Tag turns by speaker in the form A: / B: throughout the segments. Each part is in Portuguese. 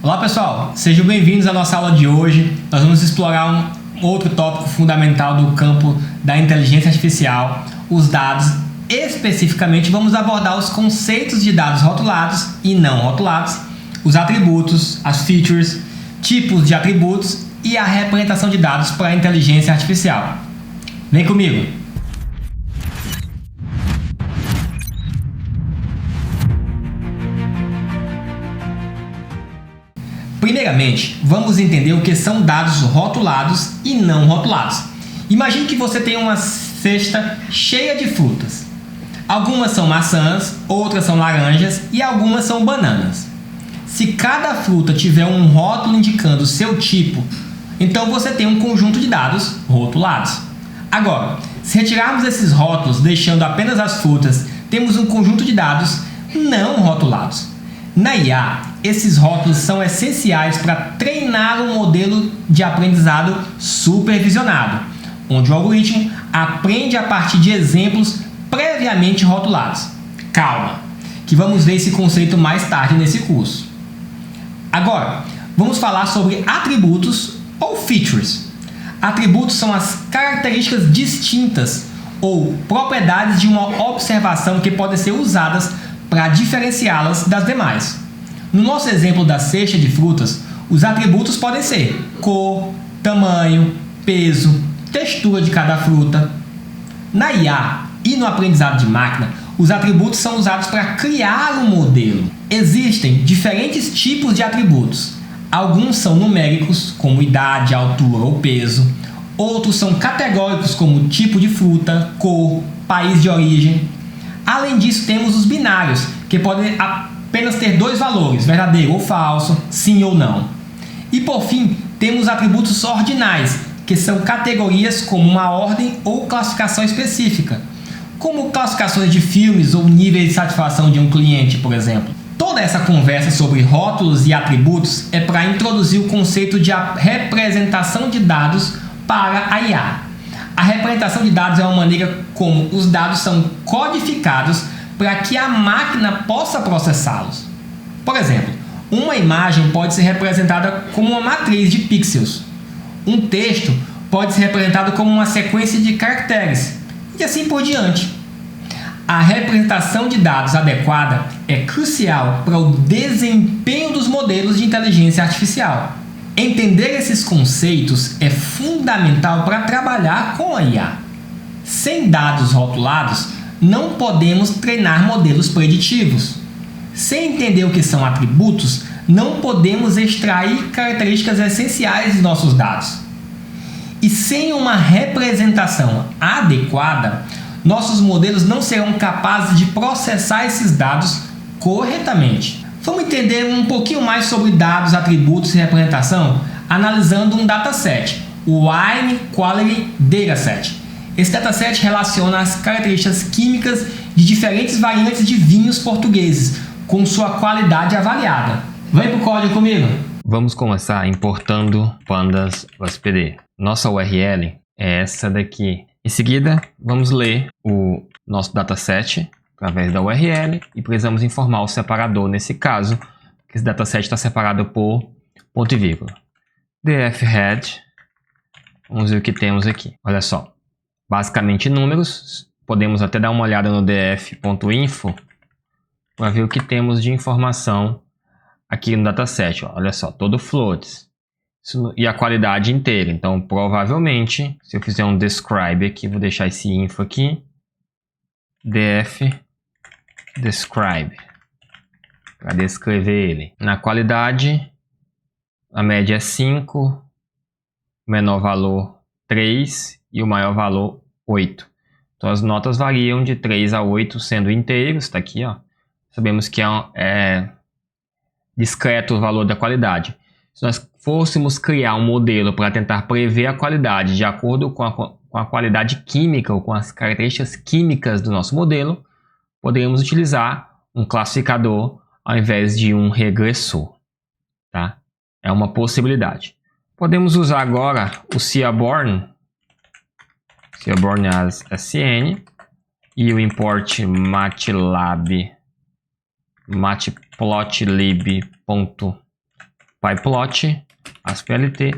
A: Olá pessoal, sejam bem-vindos à nossa aula de hoje. Nós vamos explorar um outro tópico fundamental do campo da inteligência artificial, os dados. Especificamente vamos abordar os conceitos de dados rotulados e não rotulados, os atributos, as features, tipos de atributos e a representação de dados para a inteligência artificial. Vem comigo! Primeiramente, vamos entender o que são dados rotulados e não rotulados. Imagine que você tem uma cesta cheia de frutas. Algumas são maçãs, outras são laranjas e algumas são bananas. Se cada fruta tiver um rótulo indicando o seu tipo, então você tem um conjunto de dados rotulados. Agora, se retirarmos esses rótulos deixando apenas as frutas, temos um conjunto de dados não rotulados. Na IA, esses rótulos são essenciais para treinar um modelo de aprendizado supervisionado, onde o algoritmo aprende a partir de exemplos previamente rotulados. Calma, que vamos ver esse conceito mais tarde nesse curso. Agora, vamos falar sobre atributos ou features. Atributos são as características distintas ou propriedades de uma observação que podem ser usadas para diferenciá-las das demais. No nosso exemplo da cesta de frutas, os atributos podem ser cor, tamanho, peso, textura de cada fruta. Na IA e no aprendizado de máquina, os atributos são usados para criar um modelo. Existem diferentes tipos de atributos. Alguns são numéricos, como idade, altura ou peso. Outros são categóricos, como tipo de fruta, cor, país de origem. Além disso, temos os binários, que podem apenas ter dois valores, verdadeiro ou falso, sim ou não. E por fim, temos atributos ordinais, que são categorias como uma ordem ou classificação específica, como classificações de filmes ou níveis de satisfação de um cliente, por exemplo. Toda essa conversa sobre rótulos e atributos é para introduzir o conceito de representação de dados para a IA. A representação de dados é uma maneira como os dados são codificados para que a máquina possa processá-los. Por exemplo, uma imagem pode ser representada como uma matriz de pixels. Um texto pode ser representado como uma sequência de caracteres, e assim por diante. A representação de dados adequada é crucial para o desempenho dos modelos de inteligência artificial. Entender esses conceitos é fundamental para trabalhar com a IA. Sem dados rotulados, não podemos treinar modelos preditivos. Sem entender o que são atributos, não podemos extrair características essenciais de nossos dados. E sem uma representação adequada, nossos modelos não serão capazes de processar esses dados corretamente. Vamos entender um pouquinho mais sobre dados, atributos e representação analisando um dataset, o Wine Quality Dataset. Esse dataset relaciona as características químicas de diferentes variantes de vinhos portugueses com sua qualidade avaliada. Vem para o código comigo!
B: Vamos começar importando pandas USPD. Nossa URL é essa daqui. Em seguida, vamos ler o nosso dataset através da URL e precisamos informar o separador nesse caso, que esse dataset está separado por ponto e vírgula. df_head, vamos ver o que temos aqui. Olha só, basicamente números, podemos até dar uma olhada no df.info para ver o que temos de informação aqui no dataset. Olha só, todo floats e a qualidade inteira. Então, provavelmente, se eu fizer um describe aqui, vou deixar esse info aqui, df describe, para descrever ele. Na qualidade, a média é 5, o menor valor 3 e o maior valor 8. Então as notas variam de 3 a 8, sendo inteiros, está aqui, ó. Sabemos que é discreto o valor da qualidade. Se nós fôssemos criar um modelo para tentar prever a qualidade de acordo com a qualidade química ou com as características químicas do nosso modelo, poderíamos utilizar um classificador ao invés de um regressor, tá? É uma possibilidade. Podemos usar agora o Seaborn as SN e o import matplotlib pyplot, ASPLT,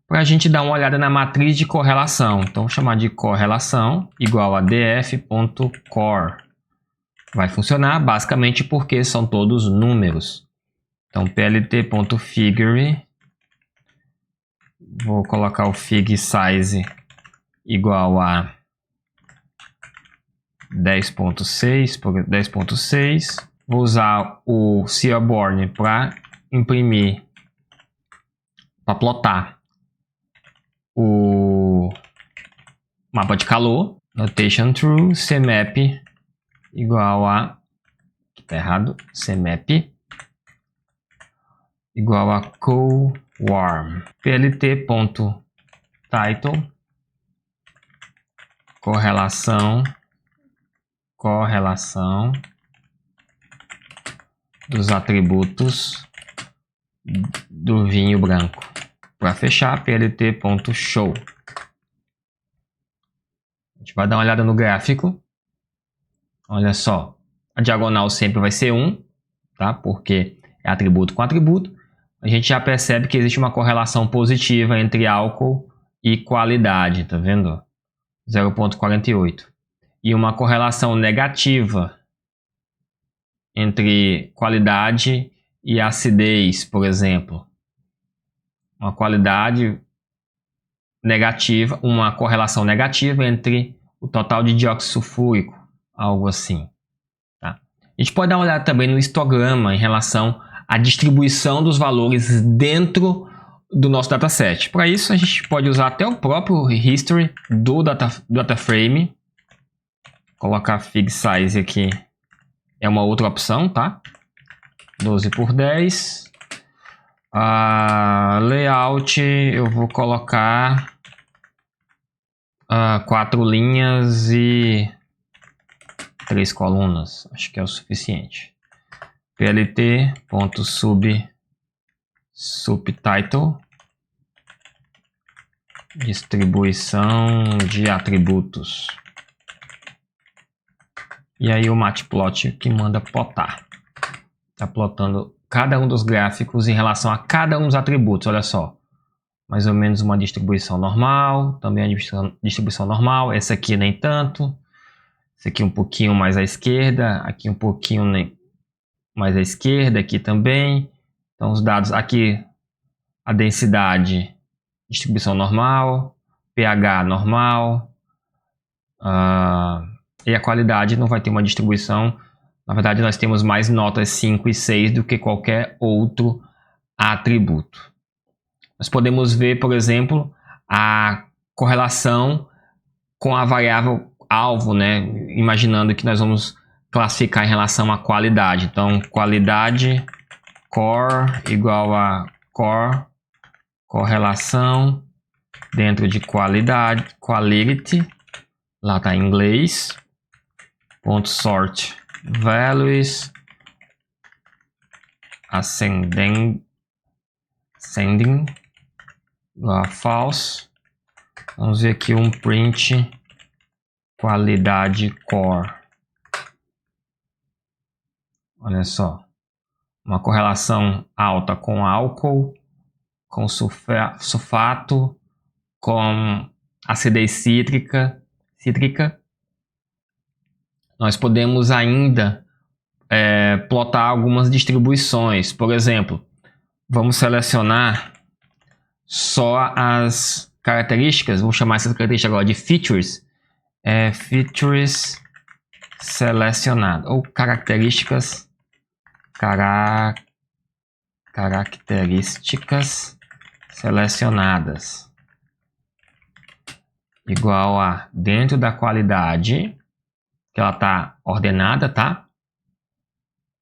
B: para a gente dar uma olhada na matriz de correlação. Então, vou chamar de correlação igual a df.core. Vai funcionar basicamente porque são todos números. Então, plt.figure, vou colocar o fig size igual a 10.6 por 10.6. Vou usar o Seaborn para imprimir, para plotar o mapa de calor. Notation true, cmap igual a, tá errado, cmap igual a cowarm. plt.title, correlação dos atributos do vinho branco. Para fechar, plt.show. A gente vai dar uma olhada no gráfico. Olha só, a diagonal sempre vai ser 1, tá? Porque é atributo com atributo. A gente já percebe que existe uma correlação positiva entre álcool e qualidade, tá vendo? 0.48. E uma correlação negativa entre qualidade e acidez, por exemplo. Uma qualidade negativa, uma correlação negativa entre o total de dióxido sulfúrico, algo assim. Tá? A gente pode dar uma olhada também no histograma em relação à distribuição dos valores dentro do nosso dataset. Para isso, a gente pode usar até o próprio history do data frame. Colocar fig size aqui é uma outra opção, tá? 12 por 10. Layout, eu vou colocar 4 linhas e 3 colunas. Acho que é o suficiente. plt.subtitle, distribuição de atributos. E aí o matplot que manda plotar. Está plotando cada um dos gráficos em relação a cada um dos atributos. Olha só. Mais ou menos uma distribuição normal. Também a distribuição normal. Essa aqui nem tanto. Esse aqui um pouquinho mais à esquerda. Aqui um pouquinho mais à esquerda. Aqui também. Então os dados aqui. A densidade. Distribuição normal. pH normal. E a qualidade não vai ter uma distribuição. Na verdade, nós temos mais notas 5 e 6 do que qualquer outro atributo. Nós podemos ver, por exemplo, a correlação com a variável alvo, né? Imaginando que nós vamos classificar em relação à qualidade. Então, qualidade core igual a core, correlação dentro de qualidade, quality, lá está em inglês, ponto sort values ascending igual a false. Vamos ver aqui um print qualidade core. Olha só, uma correlação alta com álcool, com sulfato, com acidez cítrica. Nós podemos ainda plotar algumas distribuições. Por exemplo, vamos selecionar só as características. Vamos chamar essas características agora de features. Features selecionadas ou características selecionadas igual a dentro da qualidade, que ela está ordenada, tá?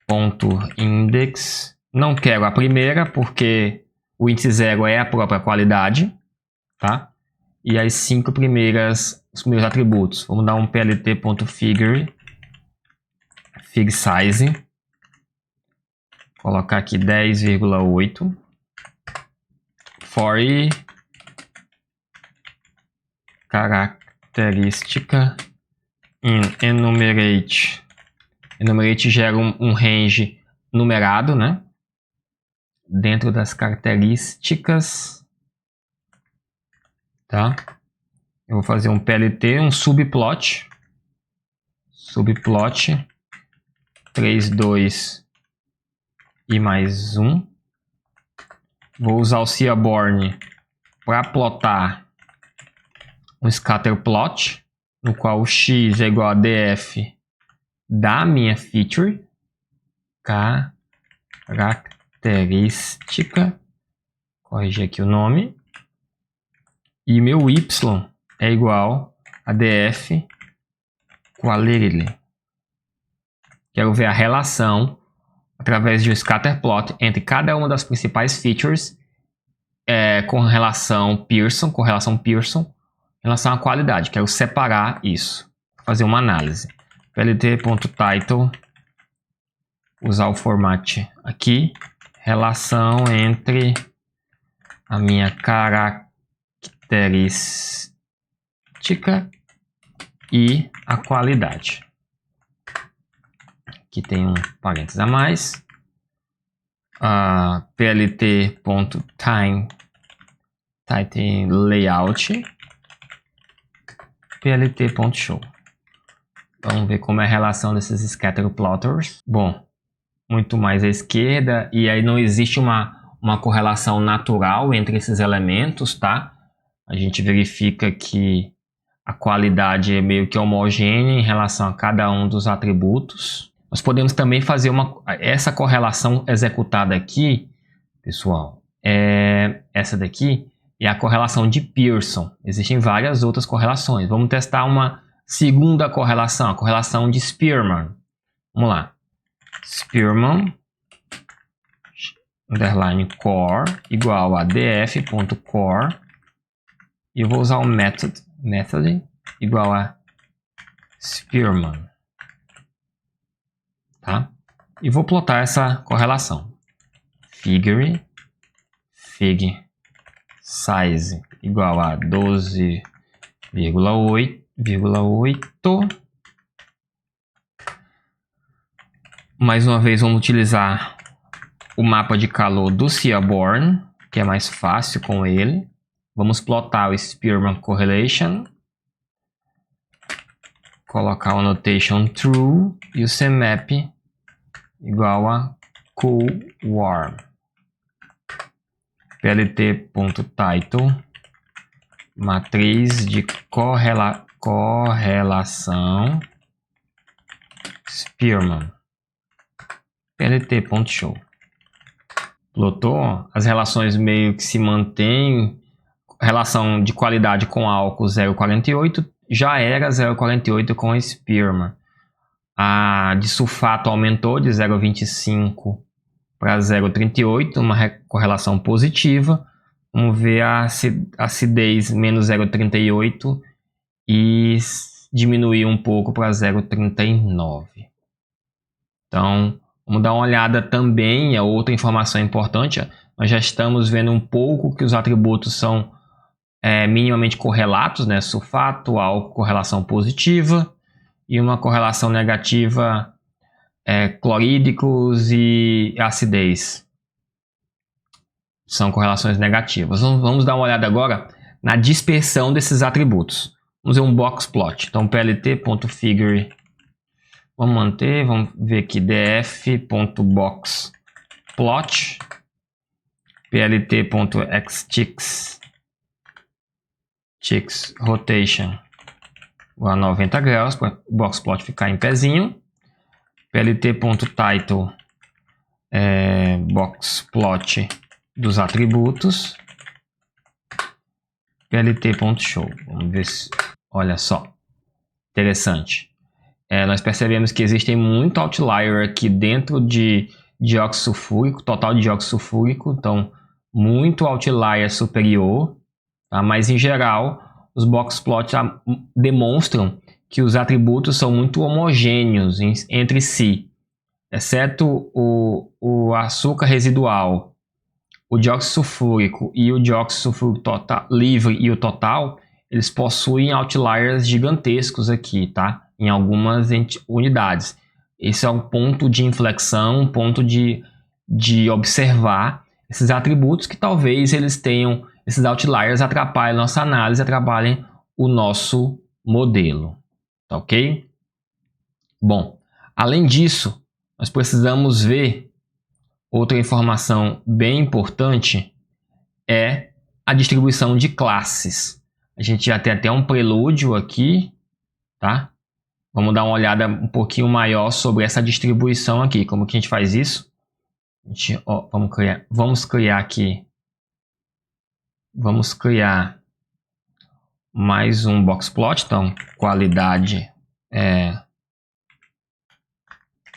B: Ponto index. Não quero a primeira porque o índice 0 é a própria qualidade, tá? E as 5 primeiras, os primeiros atributos. Vamos dar um plt.figure fig size. Colocar aqui 10,8. For i característica in enumerate. Enumerate gera um range numerado, né? dentro das características, tá? Eu vou fazer um PLT, um subplot 3, 2 e mais 1. Vou usar o Seaborn para plotar um scatterplot, no qual o x é igual a df da minha feature, característica, corrigir aqui o nome, e meu y é igual a df quality. Quero ver a relação através de um scatterplot entre cada uma das principais features com relação Pearson, em relação à qualidade. Quero separar isso, fazer uma análise. plt.title, usar o format aqui, relação entre a minha característica e a qualidade. Aqui tem um parênteses a mais. plt.title plt.show. Vamos ver como é a relação desses scatter plotters. Bom, muito mais à esquerda, e aí não existe uma correlação natural entre esses elementos, tá? A gente verifica que a qualidade é meio que homogênea em relação a cada um dos atributos. Nós podemos também fazer essa correlação executada aqui, pessoal, essa daqui é a correlação de Pearson. Existem várias outras correlações. Vamos testar uma segunda correlação, a correlação de Spearman. Vamos lá. Spearman _core igual a df.core, e eu vou usar o method igual a Spearman, tá? E vou plotar essa correlação. Fig size igual a 12,8. Mais uma vez vamos utilizar o mapa de calor do Seaborn, que é mais fácil com ele. Vamos plotar o Spearman Correlation, colocar o annotation true e o CMAP igual a coolWarm. plt.title, matriz de correlação Spearman, plt.show. Plotou, as relações meio que se mantêm. Relação de qualidade com álcool 0,48, já era 0,48 com Spearman. A de sulfato aumentou de 0,25 para 0,38, uma correlação positiva. Vamos ver a acidez menos 0,38 e diminuir um pouco para 0,39. Então, vamos dar uma olhada também, a outra informação importante, nós já estamos vendo um pouco que os atributos são minimamente correlatos, né? Sulfato, álcool, correlação positiva, e uma correlação negativa, clorídricos e acidez. São correlações negativas. Vamos dar uma olhada agora na dispersão desses atributos. Vamos ver um box plot. Então, plt.figure, vamos manter, vamos ver aqui df.boxplot, plt.xchicks rotation a 90 graus, para o boxplot ficar em pezinho. plt.title boxplot dos atributos, plt.show. Vamos ver se, olha só, interessante. Nós percebemos que existem muito outlier aqui dentro de dióxido sulfúrico, total de dióxido sulfúrico, então muito outlier superior, tá? Mas em geral os boxplots demonstram que os atributos são muito homogêneos entre si, exceto o açúcar residual, o dióxido sulfúrico e o dióxido sulfúrico livre e o total, eles possuem outliers gigantescos aqui, tá? Em algumas unidades. Esse é um ponto de inflexão, um ponto de observar. esses atributos que talvez eles tenham, esses outliers atrapalhem a nossa análise, atrapalhem o nosso modelo, tá ok? Bom, além disso, nós precisamos ver outra informação bem importante, é a distribuição de classes. A gente já tem até um prelúdio aqui, tá? Vamos dar uma olhada um pouquinho maior sobre essa distribuição aqui. Como que a gente faz isso? Vamos criar mais um boxplot. Então, qualidade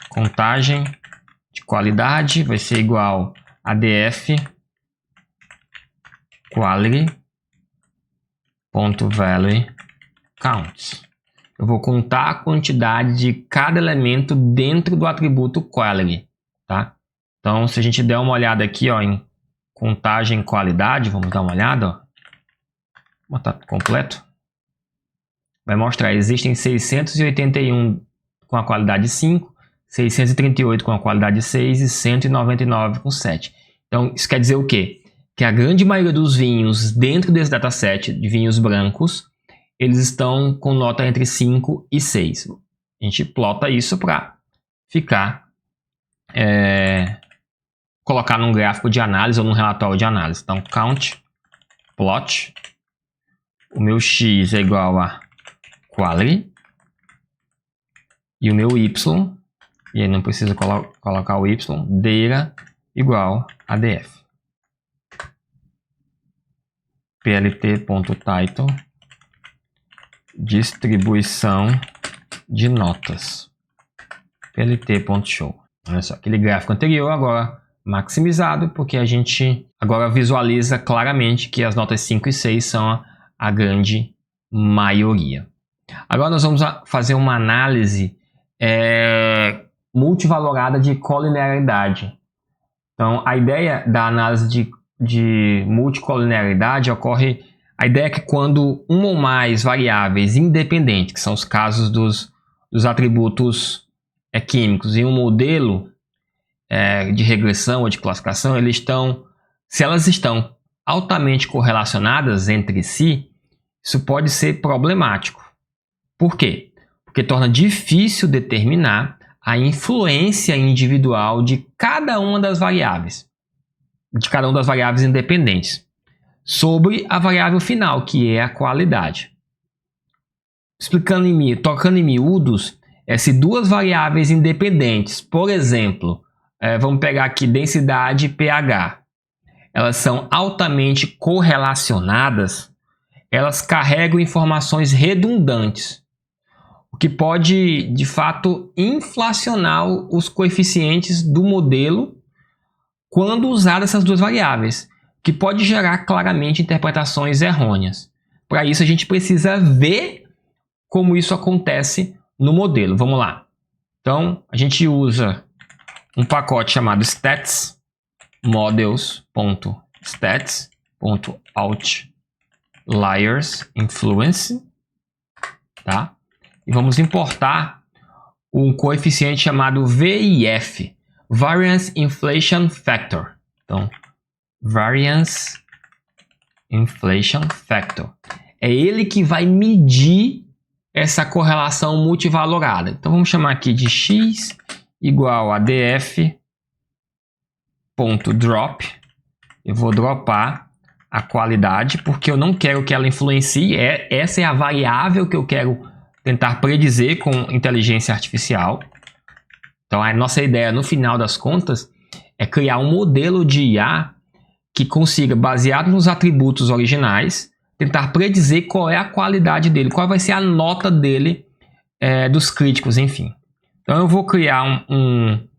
B: contagem de qualidade vai ser igual a df quality.value counts. Eu vou contar a quantidade de cada elemento dentro do atributo quality, tá? Então, se a gente der uma olhada aqui, ó, em contagem qualidade, vamos dar uma olhada, ó. Vou botar completo. Vai mostrar, existem 681 com a qualidade 5, 638 com a qualidade 6 e 199 com 7. Então, isso quer dizer o quê? Que a grande maioria dos vinhos dentro desse dataset de vinhos brancos, eles estão com nota entre 5 e 6. A gente plota isso para ficar, colocar num gráfico de análise ou num relatório de análise. Então, count, plot, o meu x é igual a quality, e o meu y, e aí não precisa colocar o y, data igual a df. plt.title distribuição de notas plt.show. Olha só, aquele gráfico anterior agora maximizado, porque a gente agora visualiza claramente que as notas 5 e 6 são a grande maioria. Agora nós vamos fazer uma análise multivalorada de colinearidade. Então, a ideia da análise de multicolinearidade ocorre, a ideia é que quando uma ou mais variáveis independentes, que são os casos dos atributos químicos, em um modelo de regressão ou de classificação, se elas estão altamente correlacionadas entre si, isso pode ser problemático. Por quê? Porque torna difícil determinar a influência individual de cada uma das variáveis, independentes, sobre a variável final, que é a qualidade. Tocando em miúdos, se duas variáveis independentes, por exemplo, vamos pegar aqui densidade e pH, elas são altamente correlacionadas, elas carregam informações redundantes, o que pode, de fato, inflacionar os coeficientes do modelo quando usar essas duas variáveis, que pode gerar claramente interpretações errôneas. Para isso, a gente precisa ver como isso acontece no modelo. Vamos lá. Então, a gente usa um pacote chamado stats, models.stats.outliers influence, tá? E vamos importar um coeficiente chamado VIF, Variance Inflation Factor. Então, Variance Inflation Factor. É ele que vai medir essa correlação multivalorada. Então, vamos chamar aqui de x igual a df.drop. Eu vou dropar a qualidade, porque eu não quero que ela influencie. Essa é a variável que eu quero tentar predizer com inteligência artificial. Então, a nossa ideia, no final das contas, é criar um modelo de IA que consiga, baseado nos atributos originais, tentar predizer qual é a qualidade dele, qual vai ser a nota dele, dos críticos, enfim. Então, eu vou criar um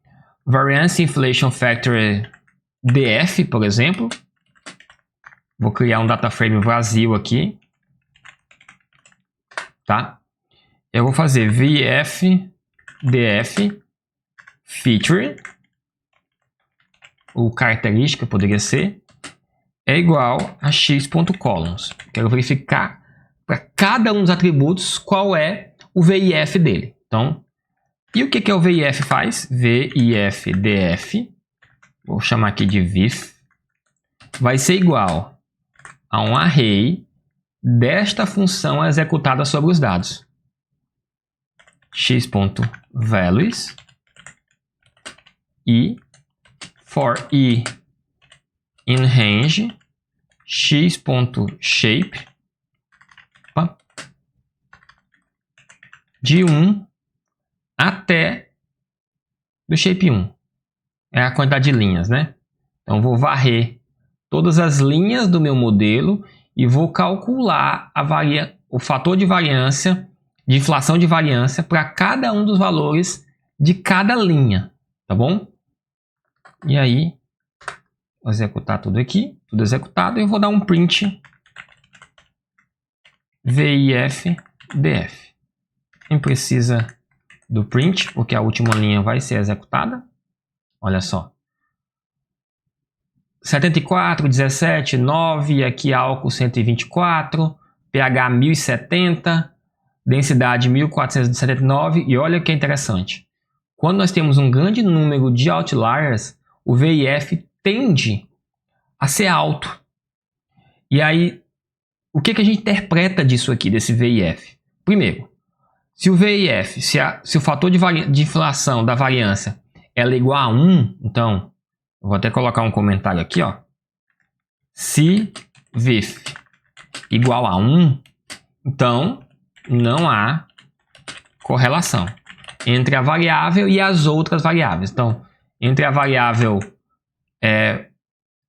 B: Variance Inflation Factor DF, por exemplo. Vou criar um data frame vazio aqui. Tá? Eu vou fazer VF DF feature, ou característica poderia ser, é igual a x.columns. Quero verificar para cada um dos atributos qual é o VIF dele. Então, e o que o VIF faz? VIF DF, vou chamar aqui de VIF, vai ser igual a um array desta função executada sobre os dados. x.values e for i in range x.shape de 1 até do shape 1. É a quantidade de linhas, né? Então, vou varrer todas as linhas do meu modelo e vou calcular o fator de variância, de inflação de variância para cada um dos valores de cada linha, tá bom? E aí, vou executar tudo aqui, tudo executado, e eu vou dar um print VIF DF. Nem precisa do print, porque a última linha vai ser executada. Olha só. 74, 17, 9, aqui álcool 124, pH 1070, densidade 1479, e olha que interessante. Quando nós temos um grande número de outliers, o VIF tende a ser alto. E aí, o que a gente interpreta disso aqui, desse VIF? Primeiro, se o VIF, se o fator de inflação da variância ela é igual a 1, então, eu vou até colocar um comentário aqui, ó. Se VIF igual a 1, então não há correlação entre a variável e as outras variáveis. Então, entre a variável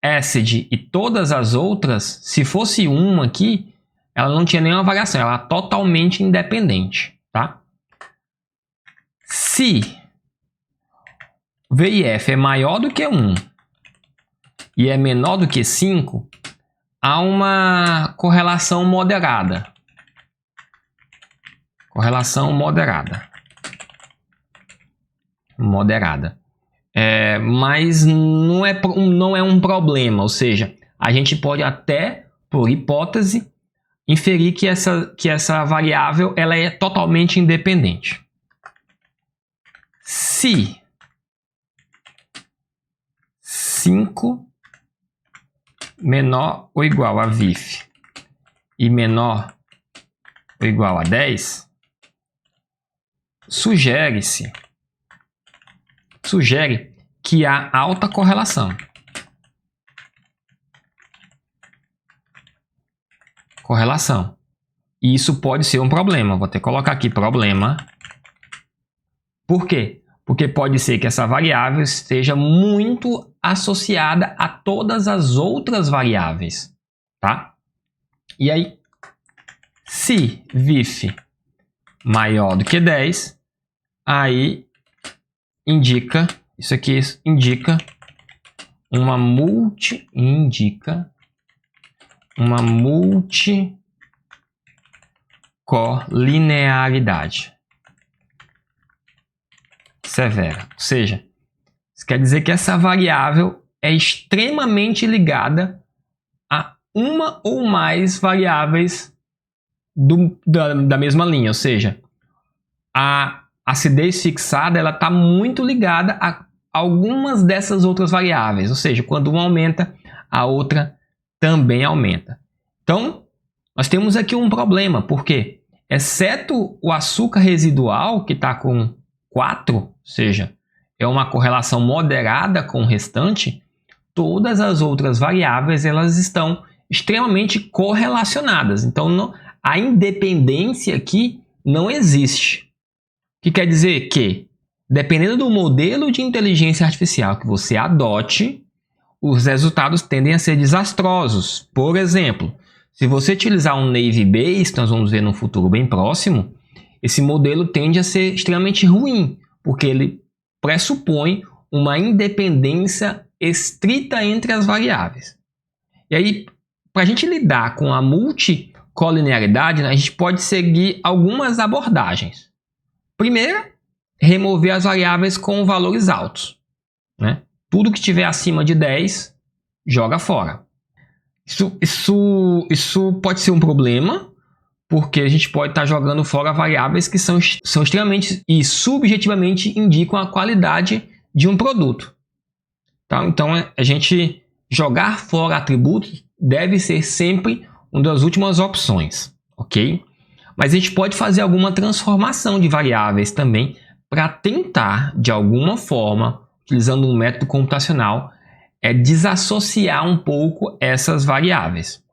B: acid e todas as outras, se fosse 1 aqui, ela não tinha nenhuma variação, ela é totalmente independente, tá? Se VIF é maior do que 1 e é menor do que 5, há uma correlação moderada. Correlação moderada. Mas não é um problema, ou seja, a gente pode até, por hipótese, inferir que essa variável ela é totalmente independente. Se 5 menor ou igual a VIF e menor ou igual a 10, sugere que há alta correlação. E isso pode ser um problema. Vou até colocar aqui problema. Por quê? Porque pode ser que essa variável esteja muito associada a todas as outras variáveis, tá? E aí, se VIF maior do que 10, aí isso aqui indica uma multicolinearidade severa. Ou seja, isso quer dizer que essa variável é extremamente ligada a uma ou mais variáveis da mesma linha. Ou seja, a acidez fixada está muito ligada a algumas dessas outras variáveis. Ou seja, quando uma aumenta, a outra também aumenta. Então, nós temos aqui um problema, porque exceto o açúcar residual, que está com 4, ou seja, é uma correlação moderada com o restante, todas as outras variáveis elas estão extremamente correlacionadas. Então, a independência aqui não existe. O que quer dizer que, dependendo do modelo de inteligência artificial que você adote, os resultados tendem a ser desastrosos. Por exemplo, se você utilizar um Naive Bayes, que nós vamos ver no futuro bem próximo, esse modelo tende a ser extremamente ruim, porque ele pressupõe uma independência estrita entre as variáveis. E aí, para a gente lidar com a multicolinearidade, a gente pode seguir algumas abordagens. Primeiro, remover as variáveis com valores altos, né? Tudo que estiver acima de 10, joga fora. Isso pode ser um problema, porque a gente pode estar jogando fora variáveis que são extremamente e subjetivamente indicam a qualidade de um produto. Tá? Então, a gente jogar fora atributos deve ser sempre uma das últimas opções, ok? Mas a gente pode fazer alguma transformação de variáveis também para tentar, de alguma forma, utilizando um método computacional, desassociar um pouco essas variáveis.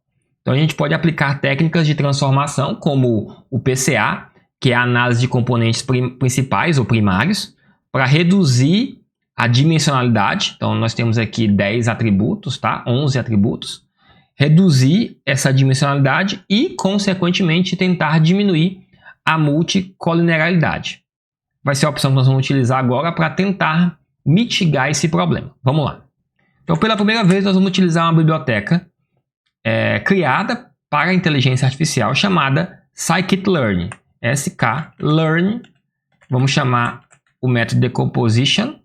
B: Então a gente pode aplicar técnicas de transformação como o PCA, que é a análise de componentes principais ou primários, para reduzir a dimensionalidade. Então nós temos aqui 10 atributos, tá? 11 atributos. Reduzir essa dimensionalidade e, consequentemente, tentar diminuir a multicolinearidade. Vai ser a opção que nós vamos utilizar agora para tentar mitigar esse problema. Vamos lá. Então, pela primeira vez, nós vamos utilizar uma biblioteca criada para a inteligência artificial chamada scikit-learn. sklearn. Vamos chamar o método decomposition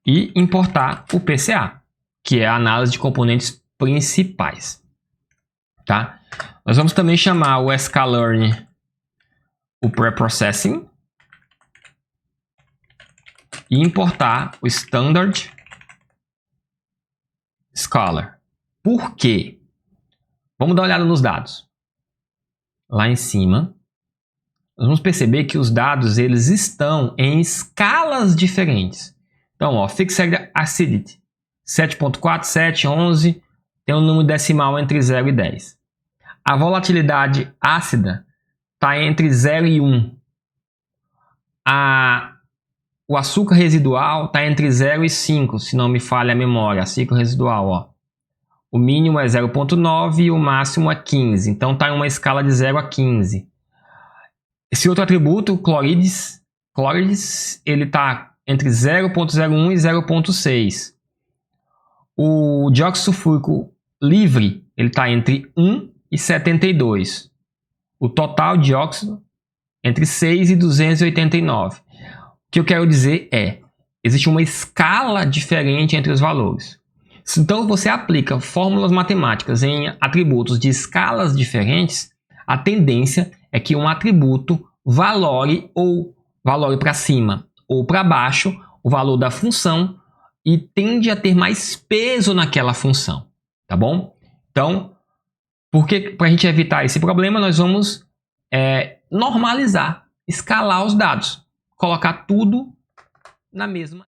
B: e importar o PCA, que é a análise de componentes principais, tá? Nós vamos também chamar o sklearn o preprocessing e importar o standard scholar. Por quê? Vamos dar uma olhada nos dados. Lá em cima, nós vamos perceber que os dados eles estão em escalas diferentes. Então, ó, fixed acidity 7.4, 7, 11, tem um número decimal entre 0 e 10. A volatilidade ácida está entre 0 e 1. O açúcar residual está entre 0 e 5, se não me falha a memória. Açúcar residual, ó. O mínimo é 0.9 e o máximo é 15. Então está em uma escala de 0 a 15. Esse outro atributo, clorides, ele está entre 0.01 e 0.6. O dióxido sulfúrico livre, ele está entre 1 e 72. O total de óxido entre 6 e 289. O que eu quero dizer existe uma escala diferente entre os valores. Então, você aplica fórmulas matemáticas em atributos de escalas diferentes, a tendência é que um atributo valore para cima ou para baixo o valor da função e tende a ter mais peso naquela função, tá bom? Então, para a gente evitar esse problema, nós vamos normalizar, escalar os dados, colocar tudo na mesma